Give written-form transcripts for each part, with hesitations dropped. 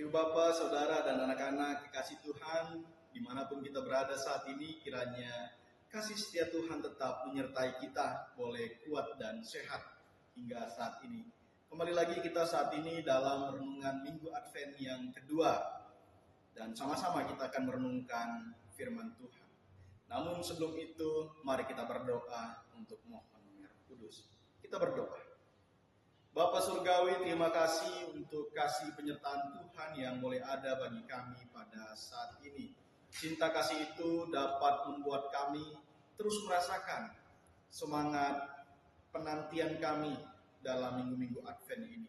Ibu Bapak, Saudara, dan anak-anak kekasih Tuhan, dimanapun kita berada saat ini, kiranya kasih setia Tuhan tetap menyertai kita, boleh kuat dan sehat hingga saat ini. Kembali lagi kita saat ini dalam renungan Minggu Advent yang kedua, dan sama-sama kita akan merenungkan firman Tuhan. Namun sebelum itu, mari kita berdoa untuk mohon Roh Kudus. Kita berdoa. Bapa Surgawi, terima kasih untuk kasih penyertaan Tuhan yang boleh ada bagi kami pada saat ini. Cinta kasih itu dapat membuat kami terus merasakan semangat penantian kami dalam minggu-minggu Advent ini.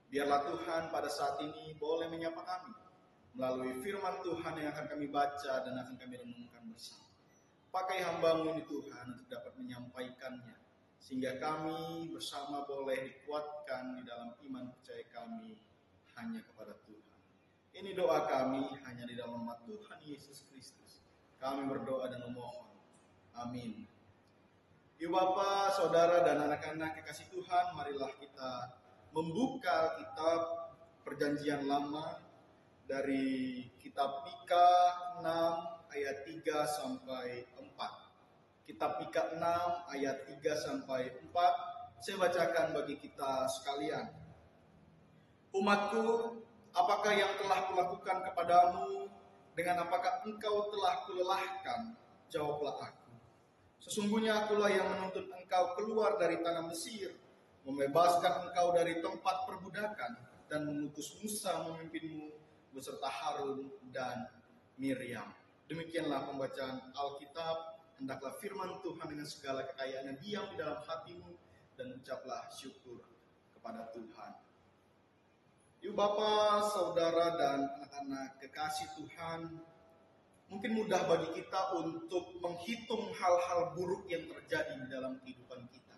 Biarlah Tuhan pada saat ini boleh menyapa kami melalui firman Tuhan yang akan kami baca dan akan kami renungkan bersama. Pakai hamba-Mu ini Tuhan untuk dapat menyampaikannya, sehingga kami bersama boleh dikuatkan di dalam iman percaya kami hanya kepada Tuhan. Ini doa kami hanya di dalam nama Tuhan Yesus Kristus. Kami berdoa dan memohon. Amin. Ibu Bapak, Saudara, dan anak-anak kekasih Tuhan, marilah kita membuka kitab Perjanjian Lama dari kitab Mika 6 ayat 3 sampai 4. Kitab Mika 6 ayat 3 sampai 4, saya bacakan bagi kita sekalian. Umatku, apakah yang telah kulakukan kepadamu? Dengan apakah engkau telah kulelahkan? Jawablah aku. Sesungguhnya akulah yang menuntun engkau keluar dari tanah Mesir, membebaskan engkau dari tempat perbudakan, dan mengutus Musa memimpinmu beserta Harun dan Miriam. Demikianlah pembacaan Alkitab. Hendaklah firman Tuhan dengan segala kekayaannya diam di dalam hatimu, dan ucaplah syukur kepada Tuhan. Ibu Bapak, Saudara, dan anak-anak kekasih Tuhan, mungkin mudah bagi kita untuk menghitung hal-hal buruk yang terjadi di dalam kehidupan kita.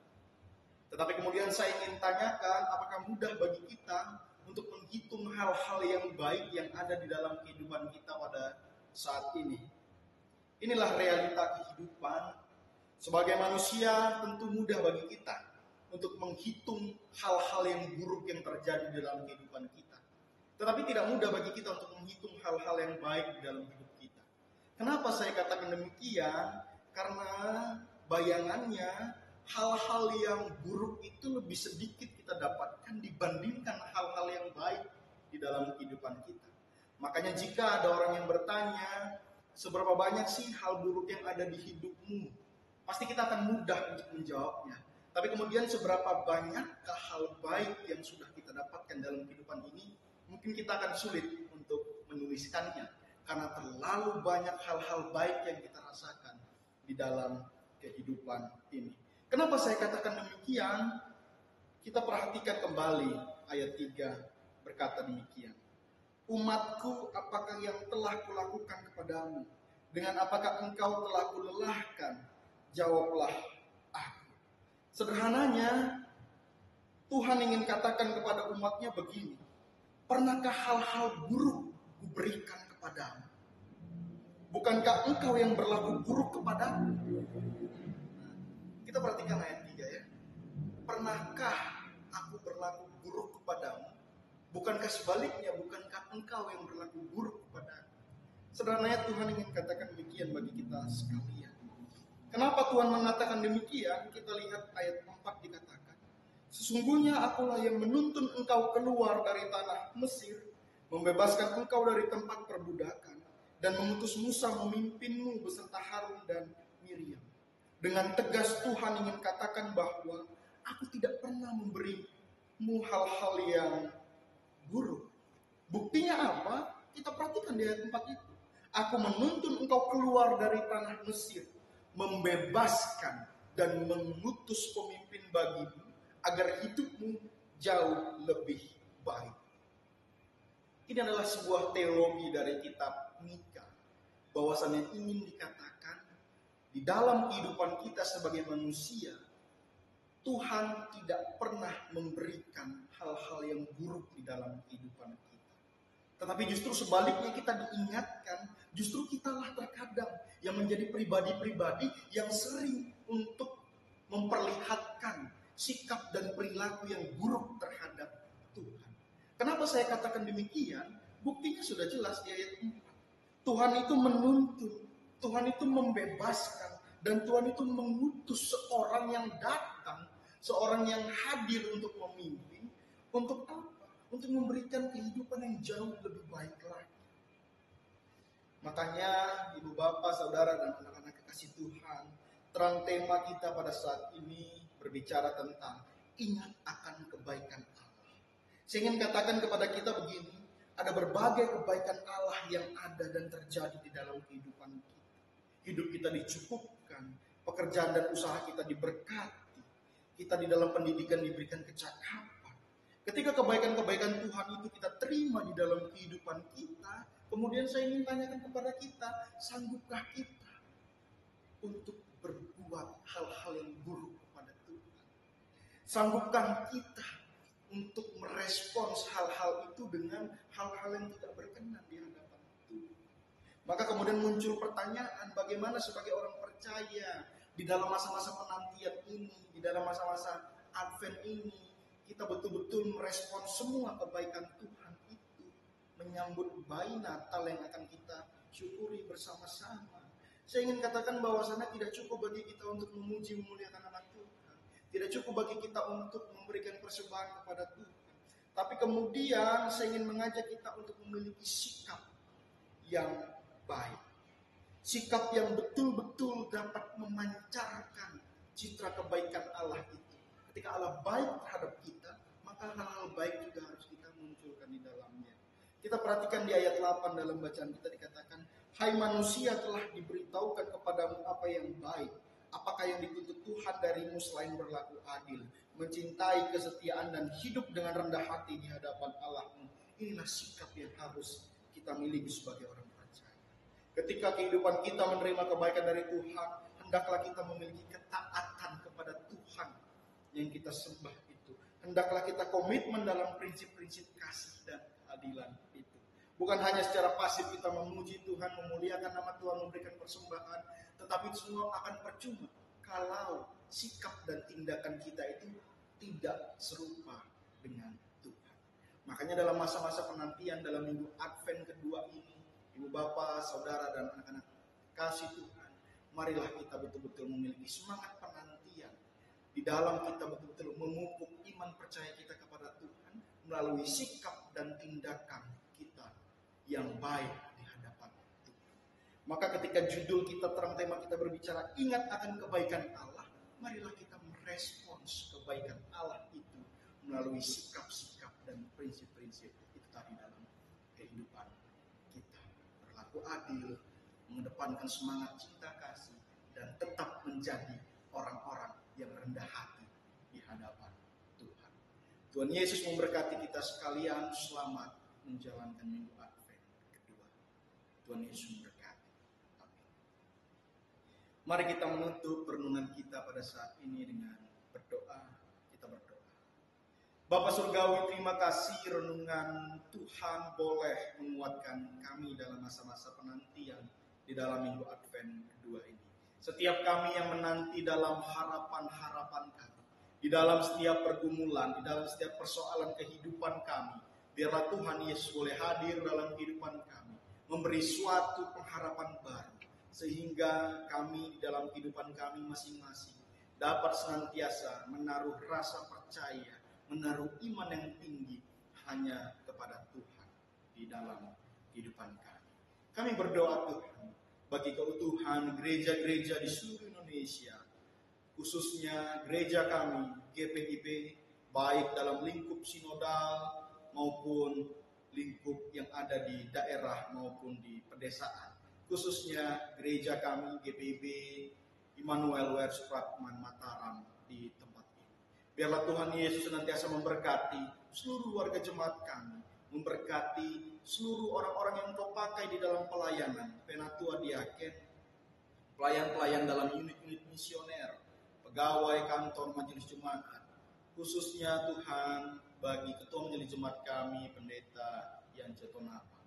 Tetapi kemudian saya ingin tanyakan, apakah mudah bagi kita untuk menghitung hal-hal yang baik yang ada di dalam kehidupan kita pada saat ini? Inilah realita kehidupan. Sebagai manusia tentu mudah bagi kita untuk menghitung hal-hal yang buruk yang terjadi dalam kehidupan kita. Tetapi tidak mudah bagi kita untuk menghitung hal-hal yang baik di dalam hidup kita. Kenapa saya katakan demikian? Karena bayangannya hal-hal yang buruk itu lebih sedikit kita dapatkan dibandingkan hal-hal yang baik di dalam kehidupan kita. Makanya jika ada orang yang bertanya, seberapa banyak sih hal buruk yang ada di hidupmu? Pasti kita akan mudah untuk menjawabnya. Tapi kemudian seberapa banyakkah hal baik yang sudah kita dapatkan dalam kehidupan ini? Mungkin kita akan sulit untuk menuliskannya, karena terlalu banyak hal-hal baik yang kita rasakan di dalam kehidupan ini. Kenapa saya katakan demikian? Kita perhatikan kembali ayat 3 berkata demikian. Umatku, apakah yang telah kulakukan kepadamu? Dengan apakah engkau telah kulelahkan? Jawablah aku. Sederhananya, Tuhan ingin katakan kepada umatnya begini. Pernahkah hal-hal buruk kuberikan kepadamu? Bukankah engkau yang berlaku buruk kepadamu? Kita perhatikan ayat 3 ya. Pernahkah aku berlaku buruk kepadamu? Bukankah sebaliknya, bukankah engkau yang berlaku buruk kepada aku? Sebenarnya Tuhan ingin katakan demikian bagi kita sekalian. Kenapa Tuhan mengatakan demikian? Kita lihat ayat 4 dikatakan, sesungguhnya akulah yang menuntun engkau keluar dari tanah Mesir, membebaskan engkau dari tempat perbudakan, dan mengutus Musa memimpinmu beserta Harun dan Miriam. Dengan tegas Tuhan ingin katakan bahwa aku tidak pernah memberimu hal-hal yang buruk. Buktinya apa? Kita perhatikan di ayat 4 itu. Aku menuntun engkau keluar dari tanah Mesir, membebaskan dan mengutus pemimpin bagimu, agar hidupmu jauh lebih baik. Ini adalah sebuah teologi dari kitab Mika, bahwasannya ingin dikatakan di dalam kehidupan kita sebagai manusia, Tuhan tidak pernah memberikan hal-hal yang buruk di dalam kehidupan kita. Tetapi justru sebaliknya kita diingatkan, justru kitalah terkadang yang menjadi pribadi-pribadi yang sering untuk memperlihatkan sikap dan perilaku yang buruk terhadap Tuhan. Kenapa saya katakan demikian? Buktinya sudah jelas di ayat 4. Tuhan itu menuntun, Tuhan itu membebaskan, dan Tuhan itu mengutus seorang yang datang, seorang yang hadir untuk memimpin. Untuk apa? Untuk memberikan kehidupan yang jauh lebih baik lagi. Makanya ibu bapak, saudara, dan anak-anak kekasih Tuhan, terang tema kita pada saat ini berbicara tentang ingat akan kebaikan Allah. Saya ingin katakan kepada kita begini, ada berbagai kebaikan Allah yang ada dan terjadi di dalam kehidupan kita. Hidup kita dicukupkan, pekerjaan dan usaha kita diberkati, kita di dalam pendidikan diberikan kecakapan. Ketika kebaikan-kebaikan Tuhan itu kita terima di dalam kehidupan kita, kemudian saya ingin tanyakan kepada kita, sanggupkah kita untuk berbuat hal-hal yang buruk kepada Tuhan? Sanggupkah kita untuk merespons hal-hal itu dengan hal-hal yang tidak berkenan di hadapan Tuhan? Maka kemudian muncul pertanyaan, bagaimana sebagai orang percaya di dalam masa-masa penantian ini, di dalam masa-masa Advent ini, kita betul-betul merespon semua kebaikan Tuhan itu, menyambut bayi Natal yang akan kita syukuri bersama-sama. Saya ingin katakan bahwasanya tidak cukup bagi kita untuk memuji memuliakan nama Tuhan, tidak cukup bagi kita untuk memberikan persembahan kepada Tuhan, tapi kemudian saya ingin mengajak kita untuk memiliki sikap yang baik, sikap yang betul-betul dapat memancarkan citra kebaikan Allah itu. Ketika Allah baik terhadap kita, maka hal-hal baik juga harus kita munculkan di dalamnya. Kita perhatikan di ayat 8 dalam bacaan kita dikatakan, hai manusia, telah diberitahukan kepadamu apa yang baik. Apakah yang dituntut Tuhan darimu selain berlaku adil, mencintai kesetiaan dan hidup dengan rendah hati di hadapan Allahmu. Inilah sikap yang harus kita miliki sebagai orang percaya. Ketika kehidupan kita menerima kebaikan dari Tuhan, hendaklah kita memiliki ketaatan kepada Tuhan yang kita sembah itu. Hendaklah kita komitmen dalam prinsip-prinsip kasih dan keadilan itu. Bukan hanya secara pasif kita memuji Tuhan, memuliakan nama Tuhan, memberikan persembahan, tetapi semua akan percuma kalau sikap dan tindakan kita itu tidak serupa dengan Tuhan. Makanya dalam masa-masa penantian, dalam minggu Advent kedua ini, ibu bapak, saudara, dan anak-anak kasih Tuhan, marilah kita betul-betul memiliki semangat penantian. Di dalam kita betul-betul memupuk iman percaya kita kepada Tuhan melalui sikap dan tindakan kita yang baik di hadapan Tuhan. Maka ketika judul kita, terang tema kita berbicara ingat akan kebaikan Allah, marilah kita merespons kebaikan Allah itu melalui sikap-sikap dan prinsip-prinsip itu tadi dalam kehidupan kita. Berlaku adil, mengedepankan semangat cinta kasih, dan tetap menjadi orang-orang yang rendah hati di hadapan Tuhan. Tuhan Yesus memberkati kita sekalian. Selamat menjalankan minggu Advent kedua. Tuhan Yesus memberkati. Amin. Mari kita menutup renungan kita pada saat ini dengan berdoa. Kita berdoa. Bapa Surgawi, terima kasih renungan Tuhan boleh menguatkan kami dalam masa-masa penantian di dalam minggu Advent kedua ini. Setiap kami yang menanti dalam harapan-harapan kami, di dalam setiap pergumulan, di dalam setiap persoalan kehidupan kami, biarlah Tuhan Yesus boleh hadir dalam kehidupan kami, memberi suatu pengharapan baru, sehingga kami di dalam kehidupan kami masing-masing dapat senantiasa menaruh rasa percaya, menaruh iman yang tinggi hanya kepada Tuhan di dalam kehidupan kami. Kami berdoa Tuhan, bagi keutuhan gereja-gereja di seluruh Indonesia, khususnya gereja kami, GPIB, baik dalam lingkup sinodal maupun lingkup yang ada di daerah maupun di pedesaan. Khususnya gereja kami, GPIB, Immanuel Wer Supratman Mataram di tempat ini. Biarlah Tuhan Yesus senantiasa memberkati seluruh warga jemaat kami, memberkati seluruh orang-orang yang Engkau pakai di dalam pelayanan, penatua diaken, pelayan-pelayan dalam unit-unit misioner, pegawai kantor majelis jemaat, khususnya Tuhan bagi ketua majelis jemaat kami, pendeta yang Cetonapa.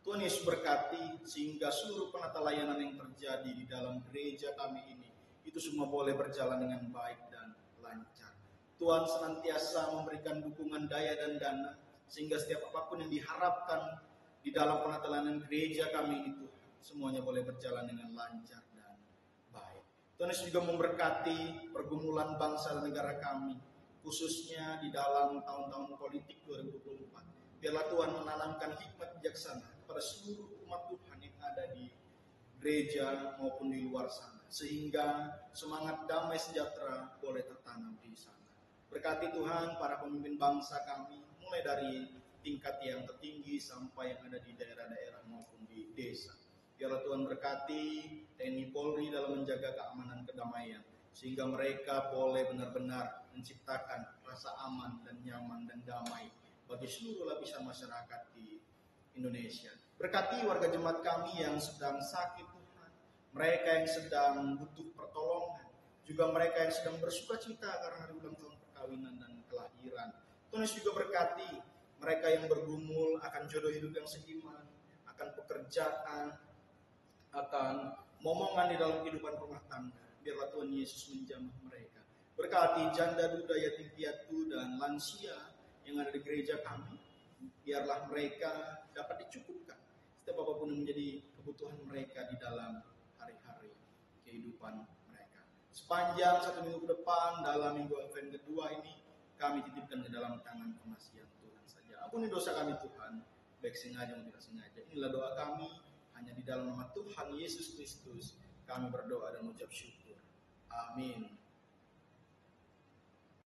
Tuhan Yesus berkati sehingga seluruh penata layanan yang terjadi di dalam gereja kami ini, itu semua boleh berjalan dengan baik dan lancar. Tuhan senantiasa memberikan dukungan daya dan dana, sehingga setiap apapun yang diharapkan di dalam penatelanan gereja kami ini Tuhan, semuanya boleh berjalan dengan lancar dan baik. Tuhan Yesus juga memberkati pergumulan bangsa dan negara kami, khususnya di dalam tahun-tahun politik 2024. Biarlah Tuhan menanamkan hikmat bijaksana kepada seluruh umat Tuhan yang ada di gereja maupun di luar sana, sehingga semangat damai sejahtera boleh tertanam di sana. Berkati Tuhan para pemimpin bangsa kami, mulai dari tingkat yang tertinggi sampai yang ada di daerah-daerah maupun di desa. Biarlah Tuhan berkati TNI Polri dalam menjaga keamanan kedamaian, sehingga mereka boleh benar-benar menciptakan rasa aman dan nyaman dan damai bagi seluruh lapisan masyarakat di Indonesia. Berkati warga jemaat kami yang sedang sakit Tuhan, mereka yang sedang butuh pertolongan, juga mereka yang sedang bersuka cita karena hari ulang tahun perkawinan dan kelahiran. Tuhan juga berkati mereka yang bergumul akan jodoh hidup yang seiman, akan pekerjaan, akan momongan di dalam kehidupan rumah tangga. Biarlah Tuhan Yesus menjamah mereka. Berkati janda, duda, yatim piatu, dan lansia yang ada di gereja kami. Biarlah mereka dapat dicukupkan setiap apapun yang menjadi kebutuhan mereka di dalam hari-hari kehidupan mereka. Sepanjang 1 minggu ke depan, dalam minggu Advent kedua ini, kami titipkan ke dalam tangan pengasihan Tuhan saja. Ampuni dosa kami Tuhan, baik sengaja maupun tidak sengaja. Inilah doa kami, hanya di dalam nama Tuhan Yesus Kristus kami berdoa dan mengucap syukur. Amin.